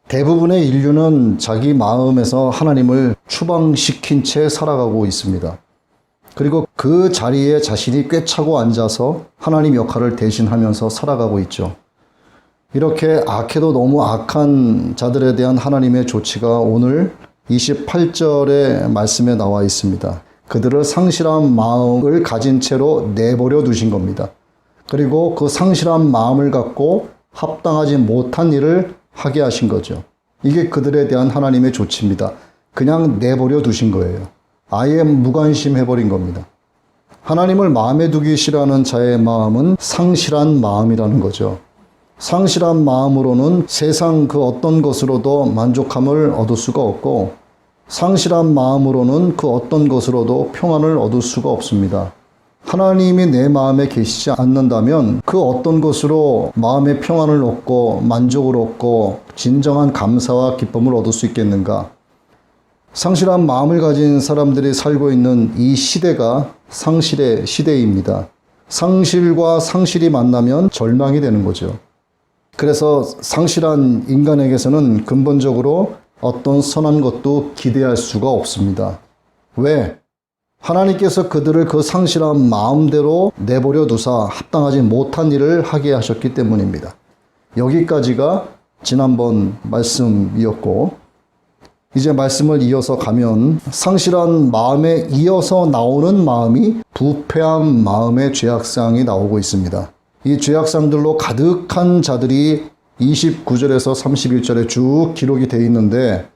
대부분의 인류는 자기 마음에서 하나님을 추방시킨 채 살아가고 있습니다. 그리고 그 자리에 자신이 꿰차고 앉아서 하나님 역할을 대신하면서 살아가고 있죠. 이렇게 악해도 너무 악한 자들에 대한 하나님의 조치가 오늘 28절의 말씀에 나와 있습니다. 그들을 상실한 마음을 가진 채로 내버려 두신 겁니다. 그리고 그 상실한 마음을 갖고 합당하지 못한 일을 하게 하신 거죠. 이게 그들에 대한 하나님의 조치입니다. 그냥 내버려 두신 거예요. 아예 무관심해버린 겁니다. 하나님을 마음에 두기 싫어하는 자의 마음은 상실한 마음이라는 거죠. 상실한 마음으로는 세상 그 어떤 것으로도 만족함을 얻을 수가 없고, 상실한 마음으로는 그 어떤 것으로도 평안을 얻을 수가 없습니다. 하나님이 내 마음에 계시지 않는다면 그 어떤 것으로 마음의 평안을 얻고 만족을 얻고 진정한 감사와 기쁨을 얻을 수 있겠는가? 상실한 마음을 가진 사람들이 살고 있는 이 시대가 상실의 시대입니다. 상실과 상실이 만나면 절망이 되는 거죠. 그래서 상실한 인간에게서는 근본적으로 어떤 선한 것도 기대할 수가 없습니다. 왜? 하나님께서 그들을 그 상실한 마음대로 내버려 두사 합당하지 못한 일을 하게 하셨기 때문입니다. 여기까지가 지난번 말씀이었고, 이제 말씀을 이어서 가면 상실한 마음에 이어서 나오는 마음이 부패한 마음의 죄악상이 나오고 있습니다. 이 죄악상들로 가득한 자들이 29절에서 31절에 쭉 기록이 되어 있는데,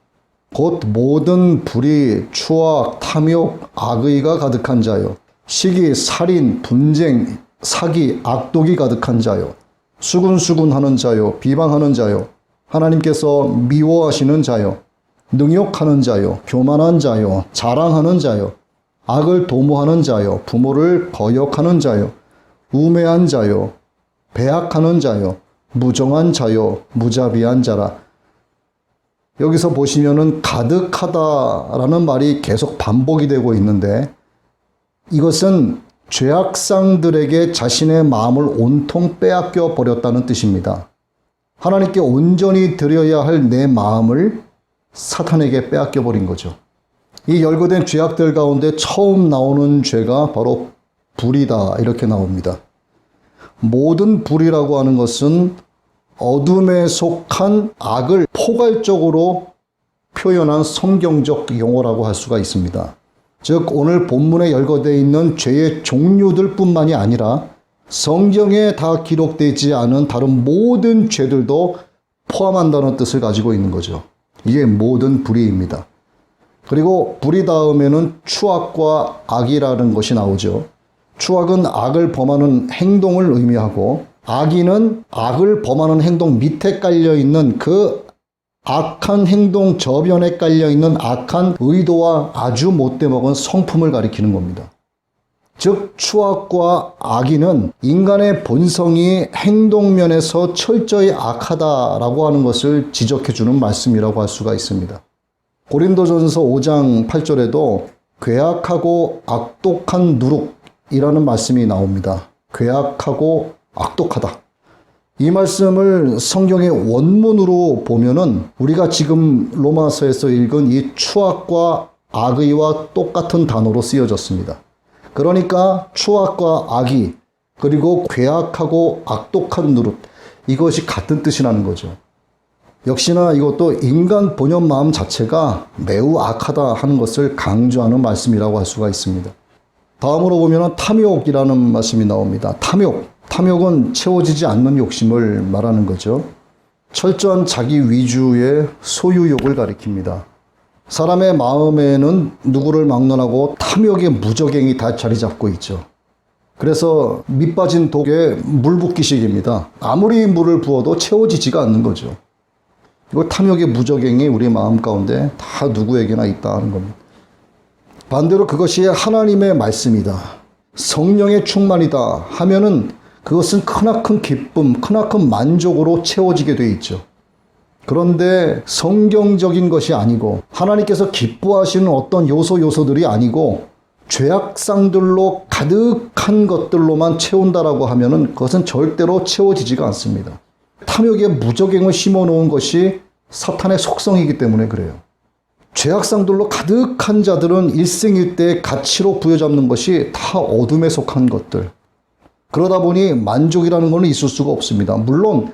곧 모든 불의, 추악, 탐욕, 악의가 가득한 자요, 시기, 살인, 분쟁, 사기, 악독이 가득한 자요, 수군수군하는 자요, 비방하는 자요, 하나님께서 미워하시는 자요, 능욕하는 자요, 교만한 자요, 자랑하는 자요, 악을 도모하는 자요, 부모를 거역하는 자요, 우매한 자요, 배악하는 자요, 무정한 자요, 무자비한 자라. 여기서 보시면은 가득하다라는 말이 계속 반복이 되고 있는데, 이것은 죄악상들에게 자신의 마음을 온통 빼앗겨 버렸다는 뜻입니다. 하나님께 온전히 드려야 할 내 마음을 사탄에게 빼앗겨 버린 거죠. 이 열거된 죄악들 가운데 처음 나오는 죄가 바로 불이다, 이렇게 나옵니다. 모든 불이라고 하는 것은 어둠에 속한 악을 포괄적으로 표현한 성경적 용어라고 할 수가 있습니다. 즉, 오늘 본문에 열거되어 있는 죄의 종류들 뿐만이 아니라 성경에 다 기록되지 않은 다른 모든 죄들도 포함한다는 뜻을 가지고 있는 거죠. 이게 모든 불의입니다. 그리고 불의 다음에는 추악과 악이라는 것이 나오죠. 추악은 악을 범하는 행동을 의미하고, 악의는 악을 범하는 행동 밑에 깔려있는 그 악한 행동 저변에 깔려있는 악한 의도와 아주 못돼 먹은 성품을 가리키는 겁니다. 즉, 추악과 악의는 인간의 본성이 행동면에서 철저히 악하다라고 하는 것을 지적해주는 말씀이라고 할 수가 있습니다. 고린도전서 5장 8절에도 괴악하고 악독한 누룩이라는 말씀이 나옵니다. 괴악하고 악독하다. 이 말씀을 성경의 원문으로 보면은 우리가 지금 로마서에서 읽은 이 추악과 악의와 똑같은 단어로 쓰여졌습니다. 그러니까 추악과 악의, 그리고 괴악하고 악독한 누룩, 이것이 같은 뜻이라는 거죠. 역시나 이것도 인간 본연 마음 자체가 매우 악하다 하는 것을 강조하는 말씀이라고 할 수가 있습니다. 다음으로 보면 탐욕이라는 말씀이 나옵니다. 탐욕은 채워지지 않는 욕심을 말하는 거죠. 철저한 자기 위주의 소유욕을 가리킵니다. 사람의 마음에는 누구를 막론하고 탐욕의 무저갱이 다 자리 잡고 있죠. 그래서 밑 빠진 독에 물 붓기식입니다. 아무리 물을 부어도 채워지지가 않는 거죠. 이거 탐욕의 무저갱이 우리 마음 가운데 다 누구에게나 있다는 겁니다. 반대로 그것이 하나님의 말씀이다, 성령의 충만이다 하면은 그것은 크나큰 기쁨, 크나큰 만족으로 채워지게 돼 있죠. 그런데 성경적인 것이 아니고 하나님께서 기뻐하시는 어떤 요소들이 아니고 죄악상들로 가득한 것들로만 채운다라고 하면은 그것은 절대로 채워지지가 않습니다. 탐욕의 무저갱을 심어놓은 것이 사탄의 속성이기 때문에 그래요. 죄악상들로 가득한 자들은 일생일대의 가치로 부여잡는 것이 다 어둠에 속한 것들. 그러다 보니 만족이라는 것은 있을 수가 없습니다. 물론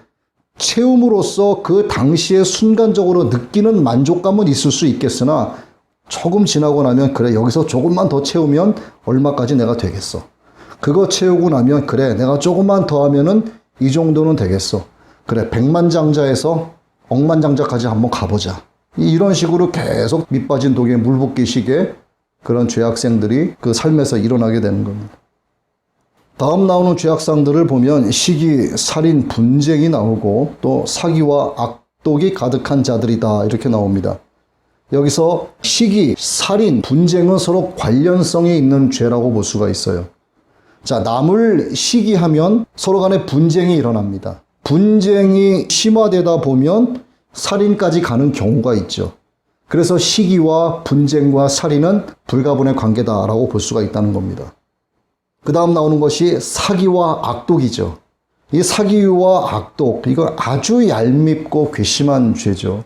채움으로써 그 당시에 순간적으로 느끼는 만족감은 있을 수 있겠으나 조금 지나고 나면 그래, 여기서 조금만 더 채우면 얼마까지 내가 되겠어. 그거 채우고 나면 그래, 내가 조금만 더 하면은 이 정도는 되겠어. 그래, 백만장자에서 억만장자까지 한번 가보자. 이런 식으로 계속 밑빠진 독에 물 붓기식의 그런 죄악생들이 그 삶에서 일어나게 되는 겁니다. 다음 나오는 죄악상들을 보면 시기, 살인, 분쟁이 나오고 또 사기와 악독이 가득한 자들이다 이렇게 나옵니다. 여기서 시기, 살인, 분쟁은 서로 관련성이 있는 죄라고 볼 수가 있어요. 자, 남을 시기하면 서로 간에 분쟁이 일어납니다. 분쟁이 심화되다 보면 살인까지 가는 경우가 있죠. 그래서 시기와 분쟁과 살인은 불가분의 관계다라고 볼 수가 있다는 겁니다. 그 다음 나오는 것이 사기와 악독이죠. 이 사기와 악독, 이거 아주 얄밉고 괘씸한 죄죠.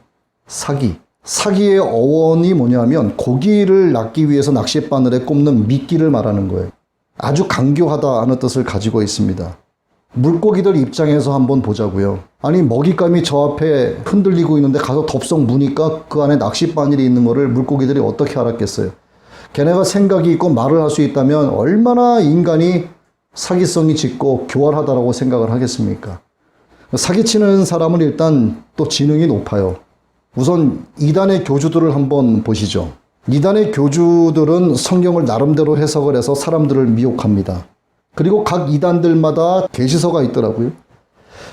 사기. 사기의 어원이 뭐냐면 고기를 낚기 위해서 낚싯바늘에 꼽는 미끼를 말하는 거예요. 아주 강교하다는 뜻을 가지고 있습니다. 물고기들 입장에서 한번 보자고요. 아니, 먹잇감이 저 앞에 흔들리고 있는데 가서 덥석 무니까 그 안에 낚싯바늘이 있는 거를 물고기들이 어떻게 알았겠어요? 걔네가 생각이 있고 말을 할 수 있다면 얼마나 인간이 사기성이 짙고 교활하다라고 생각을 하겠습니까? 사기치는 사람은 일단 또 지능이 높아요. 우선 이단의 교주들을 한번 보시죠. 이단의 교주들은 성경을 나름대로 해석을 해서 사람들을 미혹합니다. 그리고 각 이단들마다 계시서가 있더라고요.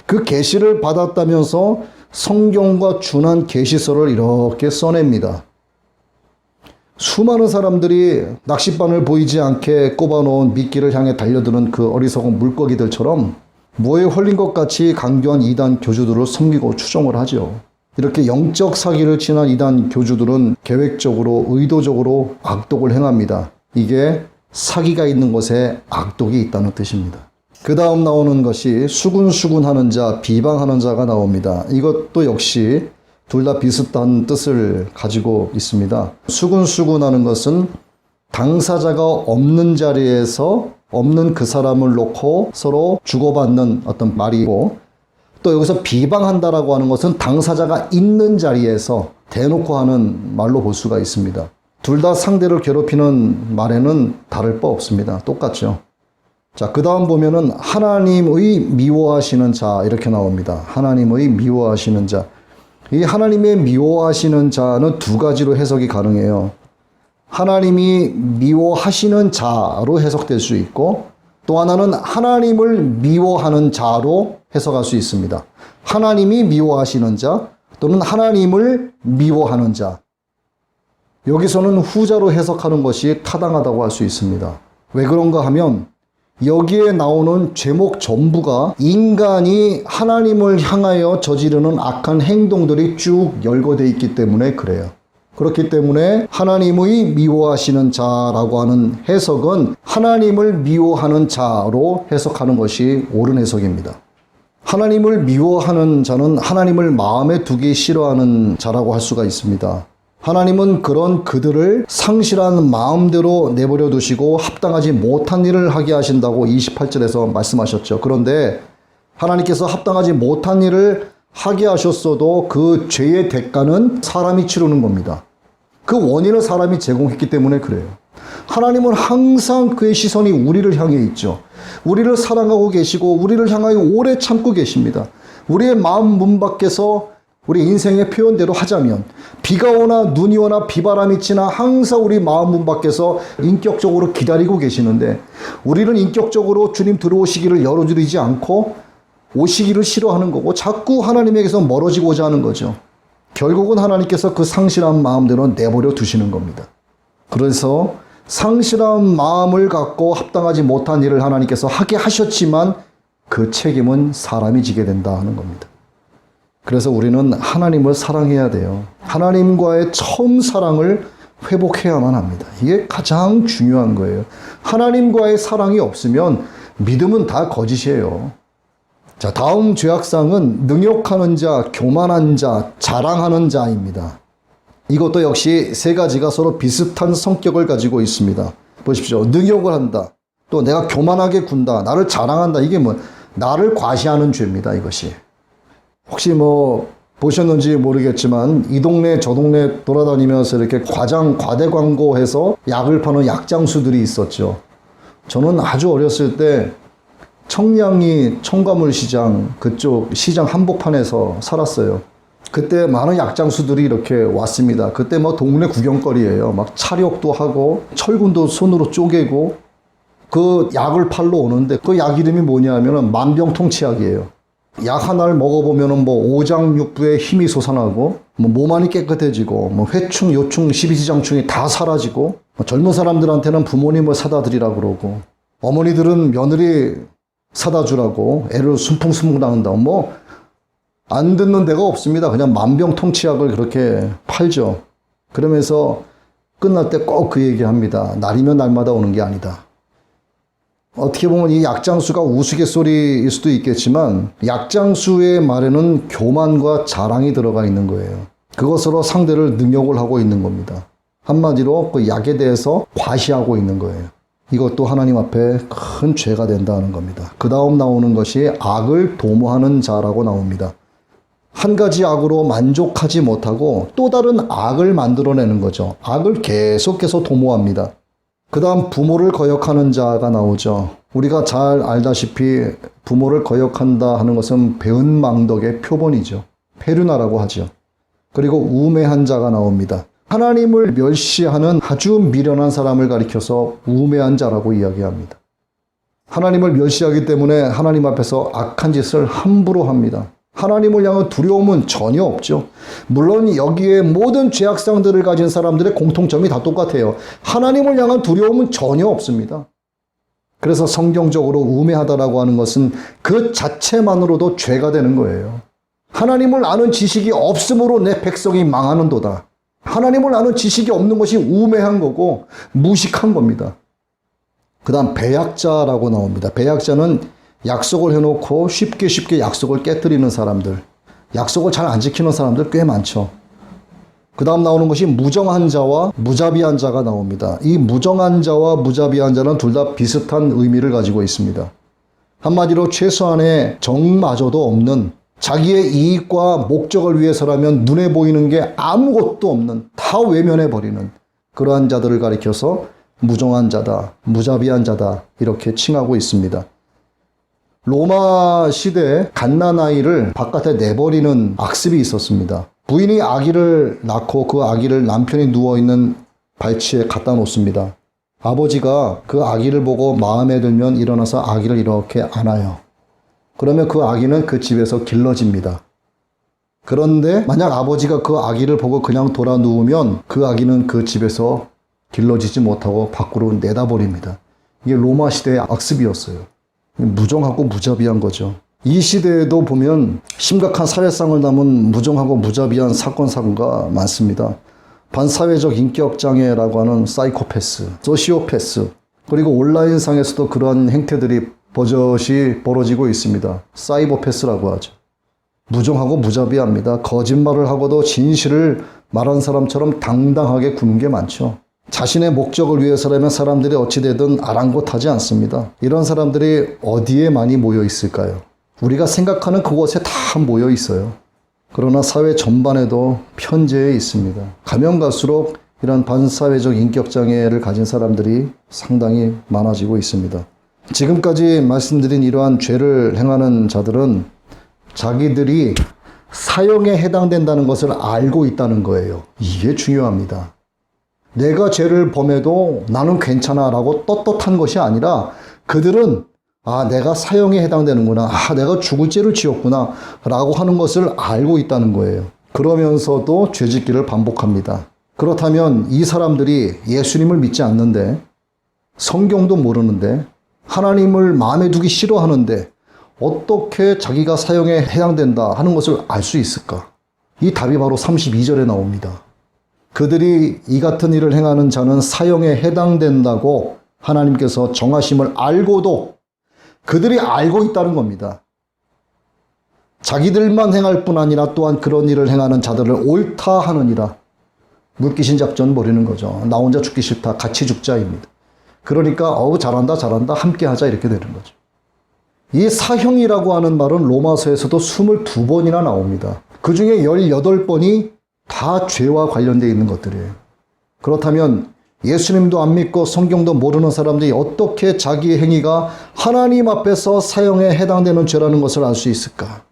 그 계시를 받았다면서 성경과 준한 계시서를 이렇게 써냅니다. 수많은 사람들이 낚싯바늘 보이지 않게 꼽아놓은 미끼를 향해 달려드는 그 어리석은 물고기들처럼 뭐에 홀린 것 같이 강교한 이단 교주들을 섬기고 추종을 하죠. 이렇게 영적 사기를 치는 이단 교주들은 계획적으로 의도적으로 악독을 행합니다. 이게 사기가 있는 곳에 악독이 있다는 뜻입니다. 그 다음 나오는 것이 수군수군하는 자, 비방하는 자가 나옵니다. 이것도 역시 둘 다 비슷한 뜻을 가지고 있습니다. 수군수군하는 것은 당사자가 없는 자리에서 없는 그 사람을 놓고 서로 주고받는 어떤 말이고, 또 여기서 비방한다라고 하는 것은 당사자가 있는 자리에서 대놓고 하는 말로 볼 수가 있습니다. 둘 다 상대를 괴롭히는 말에는 다를 바 없습니다. 똑같죠. 자, 그 다음 보면은 하나님의 미워하시는 자 이렇게 나옵니다. 하나님의 미워하시는 자. 이 하나님의 미워하시는 자는 두 가지로 해석이 가능해요. 하나님이 미워하시는 자로 해석될 수 있고, 또 하나는 하나님을 미워하는 자로 해석할 수 있습니다. 하나님이 미워하시는 자 또는 하나님을 미워하는 자. 여기서는 후자로 해석하는 것이 타당하다고 할 수 있습니다. 왜 그런가 하면 여기에 나오는 제목 전부가 인간이 하나님을 향하여 저지르는 악한 행동들이 쭉 열거되어 있기 때문에 그래요. 그렇기 때문에 하나님의 미워하시는 자라고 하는 해석은 하나님을 미워하는 자로 해석하는 것이 옳은 해석입니다. 하나님을 미워하는 자는 하나님을 마음에 두기 싫어하는 자라고 할 수가 있습니다. 하나님은 그런 그들을 상실한 마음대로 내버려 두시고 합당하지 못한 일을 하게 하신다고 28절에서 말씀하셨죠. 그런데 하나님께서 합당하지 못한 일을 하게 하셨어도 그 죄의 대가는 사람이 치르는 겁니다. 그 원인을 사람이 제공했기 때문에 그래요. 하나님은 항상 그의 시선이 우리를 향해 있죠. 우리를 사랑하고 계시고 우리를 향하여 오래 참고 계십니다. 우리의 마음 문 밖에서 우리 인생의 표현대로 하자면 비가 오나 눈이 오나 비바람이 치나 항상 우리 마음 문 밖에서 인격적으로 기다리고 계시는데, 우리는 인격적으로 주님 들어오시기를 열어드리지 않고 오시기를 싫어하는 거고 자꾸 하나님에게서 멀어지고자 하는 거죠. 결국은 하나님께서 그 상실한 마음대로 내버려 두시는 겁니다. 그래서 상실한 마음을 갖고 합당하지 못한 일을 하나님께서 하게 하셨지만 그 책임은 사람이 지게 된다 하는 겁니다. 그래서 우리는 하나님을 사랑해야 돼요. 하나님과의 처음 사랑을 회복해야만 합니다. 이게 가장 중요한 거예요. 하나님과의 사랑이 없으면 믿음은 다 거짓이에요. 자, 다음 죄악상은 능욕하는 자, 교만한 자, 자랑하는 자입니다. 이것도 역시 세 가지가 서로 비슷한 성격을 가지고 있습니다. 보십시오. 능욕을 한다. 또 내가 교만하게 군다. 나를 자랑한다. 이게 뭐 나를 과시하는 죄입니다. 이것이. 혹시 보셨는지 모르겠지만 이 동네 저 동네 돌아다니면서 이렇게 과대 광고해서 약을 파는 약장수들이 있었죠. 저는 아주 어렸을 때 청량리 청과물 시장 그쪽 시장 한복판에서 살았어요. 그때 많은 약장수들이 이렇게 왔습니다. 그때 동네 구경거리예요. 막 차력도 하고 철근도 손으로 쪼개고 그 약을 팔러 오는데 그 약 이름이 뭐냐면은 만병통치약이에요. 약 하나를 먹어보면은 오장육부에 힘이 솟아나고 몸 안이 깨끗해지고 회충, 요충, 십이지장충이 다 사라지고 젊은 사람들한테는 부모님을 사다 드리라고 그러고 어머니들은 며느리 사다 주라고 애를 순풍순풍 낳는다. 안 듣는 데가 없습니다. 그냥 만병통치약을 그렇게 팔죠. 그러면서 끝날 때 꼭 그 얘기합니다. 날이면 날마다 오는 게 아니다. 어떻게 보면 이 약장수가 우스갯소리일 수도 있겠지만 약장수의 말에는 교만과 자랑이 들어가 있는 거예요. 그것으로 상대를 능욕을 하고 있는 겁니다. 한마디로 그 약에 대해서 과시하고 있는 거예요. 이것도 하나님 앞에 큰 죄가 된다는 겁니다. 그 다음 나오는 것이 악을 도모하는 자라고 나옵니다. 한 가지 악으로 만족하지 못하고 또 다른 악을 만들어내는 거죠. 악을 계속해서 도모합니다. 그 다음 부모를 거역하는 자가 나오죠. 우리가 잘 알다시피 부모를 거역한다 하는 것은 배은망덕의 표본이죠. 페류나라고 하죠. 그리고 우매한 자가 나옵니다. 하나님을 멸시하는 아주 미련한 사람을 가리켜서 우매한 자라고 이야기합니다. 하나님을 멸시하기 때문에 하나님 앞에서 악한 짓을 함부로 합니다. 하나님을 향한 두려움은 전혀 없죠. 물론 여기에 모든 죄악상들을 가진 사람들의 공통점이 다 똑같아요. 하나님을 향한 두려움은 전혀 없습니다. 그래서 성경적으로 우매하다라고 하는 것은 그 자체만으로도 죄가 되는 거예요. 하나님을 아는 지식이 없으므로 내 백성이 망하는도다. 하나님을 아는 지식이 없는 것이 우매한 거고 무식한 겁니다. 그 다음 배약자라고 나옵니다. 배약자는 약속을 해놓고 쉽게 약속을 깨뜨리는 사람들, 약속을 잘 안 지키는 사람들 꽤 많죠. 그 다음 나오는 것이 무정한 자와 무자비한 자가 나옵니다. 이 무정한 자와 무자비한 자는 둘 다 비슷한 의미를 가지고 있습니다. 한마디로 최소한의 정마저도 없는, 자기의 이익과 목적을 위해서라면 눈에 보이는 게 아무것도 없는, 다 외면해버리는 그러한 자들을 가리켜서 무정한 자다, 무자비한 자다 이렇게 칭하고 있습니다. 로마 시대에 갓난아이를 바깥에 내버리는 악습이 있었습니다. 부인이 아기를 낳고 그 아기를 남편이 누워있는 발치에 갖다 놓습니다. 아버지가 그 아기를 보고 마음에 들면 일어나서 아기를 이렇게 안아요. 그러면 그 아기는 그 집에서 길러집니다. 그런데 만약 아버지가 그 아기를 보고 그냥 돌아 누우면 그 아기는 그 집에서 길러지지 못하고 밖으로 내다버립니다. 이게 로마 시대의 악습이었어요. 무정하고 무자비한 거죠. 이 시대에도 보면 심각한 사회상을 담은 무정하고 무자비한 사건 사고가 많습니다. 반사회적 인격장애라고 하는 사이코패스, 소시오패스, 그리고 온라인상에서도 그러한 행태들이 버젓이 벌어지고 있습니다. 사이버패스라고 하죠. 무정하고 무자비합니다. 거짓말을 하고도 진실을 말한 사람처럼 당당하게 구는 게 많죠. 자신의 목적을 위해서라면 사람들이 어찌되든 아랑곳하지 않습니다. 이런 사람들이 어디에 많이 모여 있을까요? 우리가 생각하는 그곳에 다 모여 있어요. 그러나 사회 전반에도 편재해 있습니다. 가면 갈수록 이런 반사회적 인격장애를 가진 사람들이 상당히 많아지고 있습니다. 지금까지 말씀드린 이러한 죄를 행하는 자들은 자기들이 사형에 해당된다는 것을 알고 있다는 거예요. 이게 중요합니다. 내가 죄를 범해도 나는 괜찮아 라고 떳떳한 것이 아니라 그들은 내가 사형에 해당되는구나. 내가 죽을 죄를 지었구나 라고 하는 것을 알고 있다는 거예요. 그러면서도 죄짓기를 반복합니다. 그렇다면 이 사람들이 예수님을 믿지 않는데, 성경도 모르는데, 하나님을 마음에 두기 싫어하는데 어떻게 자기가 사형에 해당된다 하는 것을 알 수 있을까? 이 답이 바로 32절에 나옵니다. 그들이 이 같은 일을 행하는 자는 사형에 해당된다고 하나님께서 정하심을 알고도 그들이 알고 있다는 겁니다. 자기들만 행할 뿐 아니라 또한 그런 일을 행하는 자들을 옳다 하느니라. 물귀신 작전 벌이는 거죠. 나 혼자 죽기 싫다. 같이 죽자입니다. 그러니까 잘한다 잘한다 함께 하자 이렇게 되는 거죠. 이 사형이라고 하는 말은 로마서에서도 22번이나 나옵니다. 그 중에 18번이 다 죄와 관련되어 있는 것들이에요. 그렇다면 예수님도 안 믿고 성경도 모르는 사람들이 어떻게 자기의 행위가 하나님 앞에서 사형에 해당되는 죄라는 것을 알 수 있을까?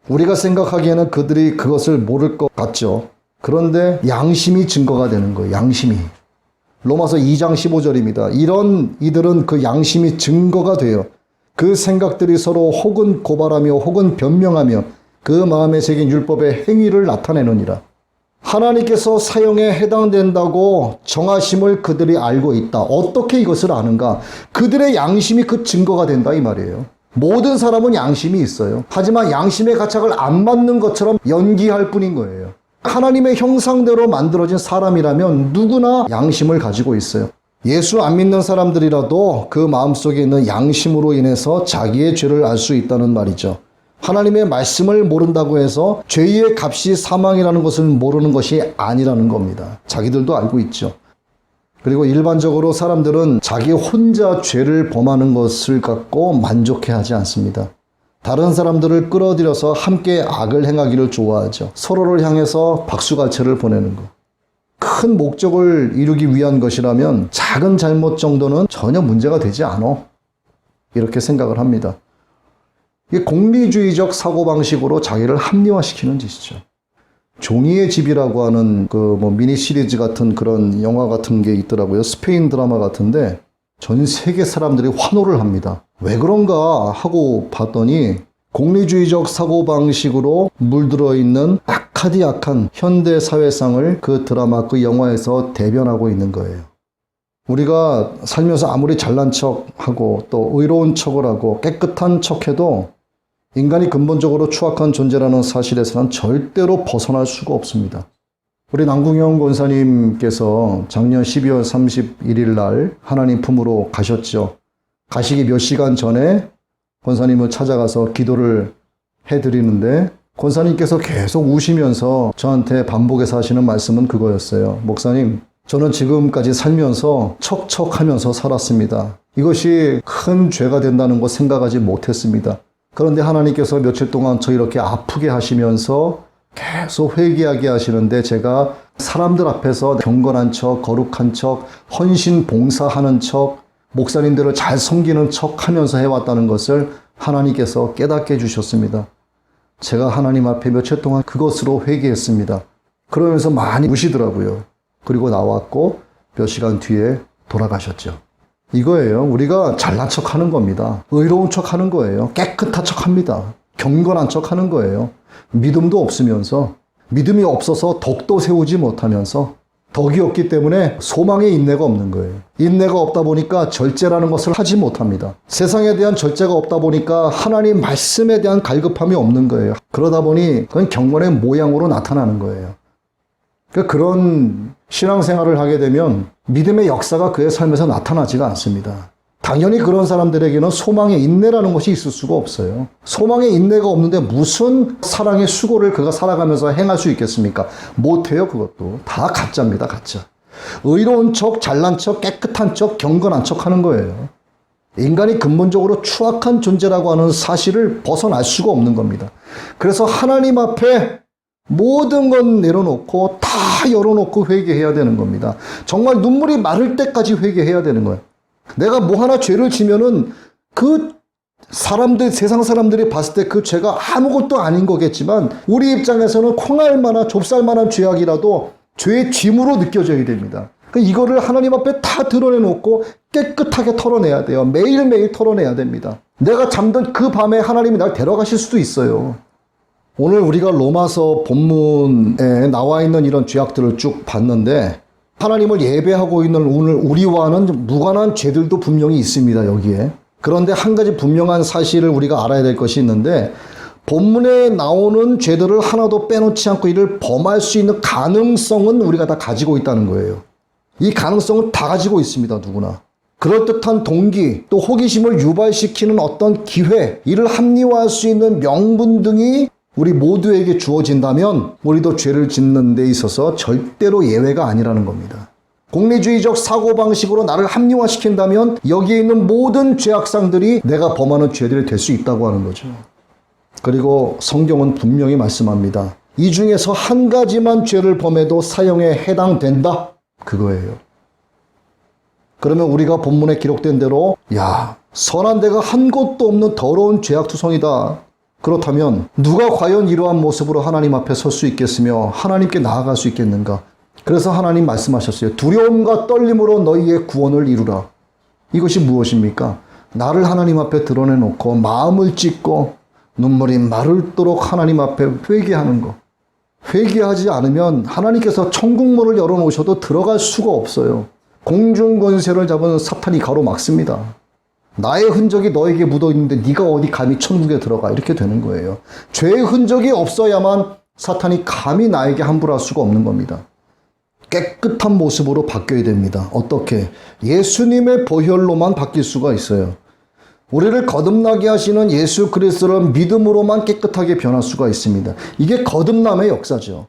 우리가 생각하기에는 그들이 그것을 모를 것 같죠. 그런데 양심이 증거가 되는 거예요. 양심이. 로마서 2장 15절입니다. 이런 이들은 그 양심이 증거가 돼요. 그 생각들이 서로 혹은 고발하며 혹은 변명하며 그 마음에 새긴 율법의 행위를 나타내느니라. 하나님께서 사형에 해당된다고 정하심을 그들이 알고 있다. 어떻게 이것을 아는가? 그들의 양심이 그 증거가 된다 이 말이에요. 모든 사람은 양심이 있어요. 하지만 양심의 가책을 안 받는 것처럼 연기할 뿐인 거예요. 하나님의 형상대로 만들어진 사람이라면 누구나 양심을 가지고 있어요. 예수 안 믿는 사람들이라도 그 마음속에 있는 양심으로 인해서 자기의 죄를 알 수 있다는 말이죠. 하나님의 말씀을 모른다고 해서 죄의 값이 사망이라는 것을 모르는 것이 아니라는 겁니다. 자기들도 알고 있죠. 그리고 일반적으로 사람들은 자기 혼자 죄를 범하는 것을 갖고 만족해하지 않습니다. 다른 사람들을 끌어들여서 함께 악을 행하기를 좋아하죠. 서로를 향해서 박수갈채를 보내는 것. 큰 목적을 이루기 위한 것이라면 작은 잘못 정도는 전혀 문제가 되지 않아. 이렇게 생각을 합니다. 이게 공리주의적 사고방식으로 자기를 합리화시키는 짓이죠. 종이의 집이라고 하는 미니 시리즈 같은 그런 영화 같은 게 있더라고요. 스페인 드라마 같은데 전 세계 사람들이 환호를 합니다. 왜 그런가 하고 봤더니 공리주의적 사고방식으로 물들어 있는 악하디악한 현대 사회상을 그 드라마, 그 영화에서 대변하고 있는 거예요. 우리가 살면서 아무리 잘난 척하고 또 의로운 척을 하고 깨끗한 척해도 인간이 근본적으로 추악한 존재라는 사실에서는 절대로 벗어날 수가 없습니다. 우리 남궁영 권사님께서 작년 12월 31일 날 하나님 품으로 가셨죠. 가시기 몇 시간 전에 권사님을 찾아가서 기도를 해드리는데 권사님께서 계속 우시면서 저한테 반복해서 하시는 말씀은 그거였어요. 목사님, 저는 지금까지 살면서 척척하면서 살았습니다. 이것이 큰 죄가 된다는 거 생각하지 못했습니다. 그런데 하나님께서 며칠 동안 저 이렇게 아프게 하시면서 계속 회개하게 하시는데 제가 사람들 앞에서 경건한 척, 거룩한 척, 헌신 봉사하는 척, 목사님들을 잘 섬기는 척 하면서 해왔다는 것을 하나님께서 깨닫게 해주셨습니다. 제가 하나님 앞에 며칠 동안 그것으로 회개했습니다. 그러면서 많이 우시더라고요. 그리고 나왔고 몇 시간 뒤에 돌아가셨죠. 이거예요. 우리가 잘난 척 하는 겁니다. 의로운 척 하는 거예요. 깨끗한 척 합니다. 경건한 척 하는 거예요. 믿음도 없으면서, 믿음이 없어서 덕도 세우지 못하면서, 덕이 없기 때문에 소망에 인내가 없는 거예요. 인내가 없다 보니까 절제라는 것을 하지 못합니다. 세상에 대한 절제가 없다 보니까 하나님 말씀에 대한 갈급함이 없는 거예요. 그러다 보니 그건 경건의 모양으로 나타나는 거예요. 그런 신앙생활을 하게 되면 믿음의 역사가 그의 삶에서 나타나지가 않습니다. 당연히 그런 사람들에게는 소망의 인내라는 것이 있을 수가 없어요. 소망의 인내가 없는데 무슨 사랑의 수고를 그가 살아가면서 행할 수 있겠습니까? 못해요. 그것도 다 가짜입니다. 가짜. 의로운 척, 잘난 척, 깨끗한 척, 경건한 척 하는 거예요. 인간이 근본적으로 추악한 존재라고 하는 사실을 벗어날 수가 없는 겁니다. 그래서 하나님 앞에 모든 건 내려놓고 다 열어놓고 회개해야 되는 겁니다. 정말 눈물이 마를 때까지 회개해야 되는 거예요. 내가 뭐 하나 죄를 지면은 그 사람들, 세상 사람들이 봤을 때 그 죄가 아무것도 아닌 거겠지만 우리 입장에서는 콩알만한 좁쌀만한 죄악이라도 죄의 짐으로 느껴져야 됩니다. 이거를 하나님 앞에 다 드러내놓고 깨끗하게 털어내야 돼요. 매일매일 털어내야 됩니다. 내가 잠든 그 밤에 하나님이 날 데려가실 수도 있어요. 오늘 우리가 로마서 본문에 나와 있는 이런 죄악들을 쭉 봤는데 하나님을 예배하고 있는 오늘 우리와는 무관한 죄들도 분명히 있습니다. 여기에. 그런데 한 가지 분명한 사실을 우리가 알아야 될 것이 있는데 본문에 나오는 죄들을 하나도 빼놓지 않고 이를 범할 수 있는 가능성은 우리가 다 가지고 있다는 거예요. 이 가능성은 다 가지고 있습니다. 누구나. 그럴듯한 동기, 또 호기심을 유발시키는 어떤 기회, 이를 합리화할 수 있는 명분 등이 우리 모두에게 주어진다면 우리도 죄를 짓는 데 있어서 절대로 예외가 아니라는 겁니다.功利주의적 사고방식으로 나를 합리화시킨다면 여기에 있는 모든 죄악상들이 내가 범하는 죄들이 될 수 있다고 하는 거죠. 그리고 성경은 분명히 말씀합니다. 이 중에서 한 가지만 죄를 범해도 사형에 해당된다. 그거예요. 그러면 우리가 본문에 기록된 대로 선한 데가 한 곳도 없는 더러운 죄악투성이다. 그렇다면 누가 과연 이러한 모습으로 하나님 앞에 설 수 있겠으며 하나님께 나아갈 수 있겠는가? 그래서 하나님 말씀하셨어요. 두려움과 떨림으로 너희의 구원을 이루라. 이것이 무엇입니까? 나를 하나님 앞에 드러내놓고 마음을 찢고 눈물이 마르도록 하나님 앞에 회개하는 것. 회개하지 않으면 하나님께서 천국문을 열어놓으셔도 들어갈 수가 없어요. 공중권세를 잡은 사탄이 가로막습니다. 나의 흔적이 너에게 묻어있는데 네가 어디 감히 천국에 들어가, 이렇게 되는 거예요. 죄의 흔적이 없어야만 사탄이 감히 나에게 함부로 할 수가 없는 겁니다. 깨끗한 모습으로 바뀌어야 됩니다. 어떻게? 예수님의 보혈로만 바뀔 수가 있어요. 우리를 거듭나게 하시는 예수 그리스도를 믿음으로만 깨끗하게 변할 수가 있습니다. 이게 거듭남의 역사죠.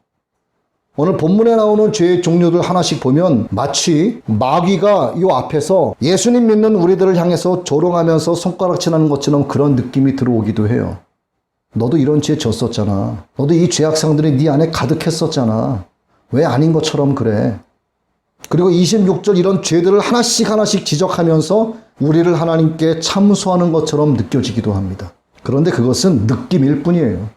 오늘 본문에 나오는 죄의 종류들 하나씩 보면 마치 마귀가 이 앞에서 예수님 믿는 우리들을 향해서 조롱하면서 손가락질하는 것처럼 그런 느낌이 들어오기도 해요. 너도 이런 죄 졌었잖아. 너도 이 죄악상들이 네 안에 가득했었잖아. 왜 아닌 것처럼 그래? 그리고 26절 이런 죄들을 하나씩 지적하면서 우리를 하나님께 참소하는 것처럼 느껴지기도 합니다. 그런데 그것은 느낌일 뿐이에요.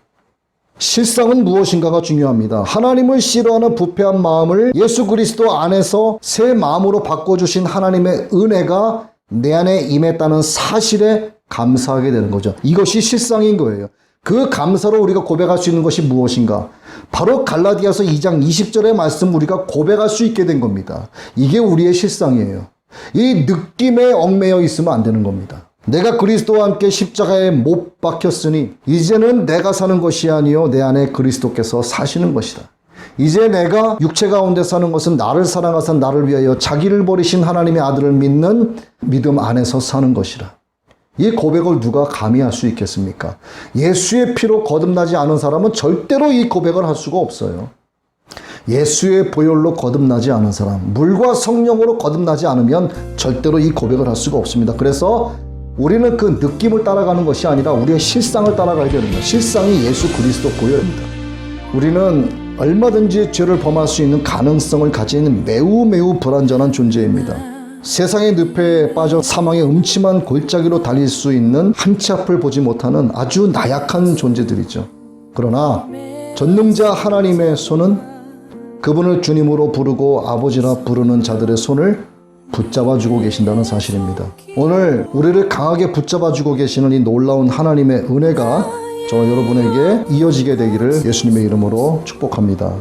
실상은 무엇인가가 중요합니다. 하나님을 싫어하는 부패한 마음을 예수 그리스도 안에서 새 마음으로 바꿔주신 하나님의 은혜가 내 안에 임했다는 사실에 감사하게 되는 거죠. 이것이 실상인 거예요. 그 감사로 우리가 고백할 수 있는 것이 무엇인가? 바로 갈라디아서 2장 20절의 말씀 우리가 고백할 수 있게 된 겁니다. 이게 우리의 실상이에요. 이 느낌에 얽매여 있으면 안 되는 겁니다. 내가 그리스도와 함께 십자가에 못 박혔으니 이제는 내가 사는 것이 아니요 내 안에 그리스도께서 사시는 것이다. 이제 내가 육체 가운데 사는 것은 나를 사랑하사 나를 위하여 자기를 버리신 하나님의 아들을 믿는 믿음 안에서 사는 것이라. 이 고백을 누가 감히 할 수 있겠습니까? 예수의 피로 거듭나지 않은 사람은 절대로 이 고백을 할 수가 없어요. 예수의 보혈로 거듭나지 않은 사람, 물과 성령으로 거듭나지 않으면 절대로 이 고백을 할 수가 없습니다. 그래서 우리는 그 느낌을 따라가는 것이 아니라 우리의 실상을 따라가야 되는 거예요. 실상이 예수 그리스도 보혈입니다. 우리는 얼마든지 죄를 범할 수 있는 가능성을 가진 매우 불완전한 존재입니다. 세상의 늪에 빠져 사망의 음침한 골짜기로 달릴 수 있는 한 치 앞을 보지 못하는 아주 나약한 존재들이죠. 그러나 전능자 하나님의 손은 그분을 주님으로 부르고 아버지라 부르는 자들의 손을 붙잡아주고 계신다는 사실입니다. 오늘 우리를 강하게 붙잡아주고 계시는 이 놀라운 하나님의 은혜가 저와 여러분에게 이어지게 되기를 예수님의 이름으로 축복합니다.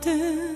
모든